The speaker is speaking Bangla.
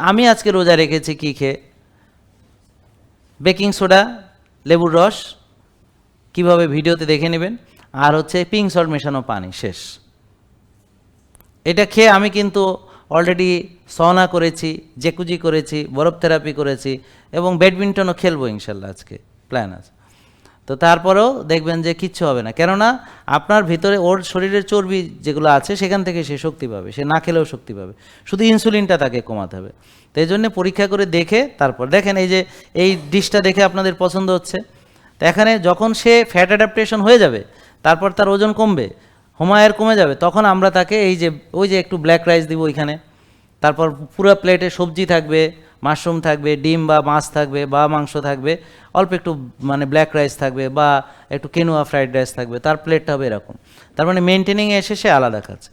আমি আজকে রোজা রেখেছি কী খেয়ে? বেকিং সোডা, লেবুর রস, কিভাবে ভিডিওতে দেখে নেবেন, আর হচ্ছে পিঙ্ক সল্ট মেশানো পানি, শেষ। এটা খেয়ে আমি কিন্তু অলরেডি সওনা করেছি, জেকুজি করেছি, বরফ থেরাপি করেছি এবং ব্যাডমিন্টনও খেলবো ইনশাল্লাহ, আজকে প্ল্যান আছে। তো তারপরেও দেখবেন যে কিচ্ছু হবে না, কেননা আপনার ভিতরে ওর শরীরের চর্বি যেগুলো আছে সেখান থেকে সে শক্তি পাবে, সে না খেলেও শক্তি পাবে, শুধু ইনসুলিনটা তাকে কমাতে হবে। তো এই জন্যে পরীক্ষা করে দেখে তারপর দেখেন, এই যে এই ডিশটা দেখে আপনাদের পছন্দ হচ্ছে, তো এখানে যখন সে ফ্যাট অ্যাডাপ্টেশন হয়ে যাবে, তারপর তার ওজন কমবে, হোমায়ের কমে যাবে, তখন আমরা তাকে এই যে ওই যে একটু ব্ল্যাক রাইস দিব ওইখানে, তারপর পুরো প্লেটে সবজি থাকবে, মাশরুম থাকবে, ডিম বা মাছ থাকবে বা মাংস থাকবে, অল্প একটু মানে ব্ল্যাক রাইস থাকবে বা একটু কেনুয়া ফ্রাইড রাইস থাকবে, তার প্লেটটা হবে এরকম। তার মানে মেনটেনিংয়ে এসে সে আলাদা খাচ্ছে।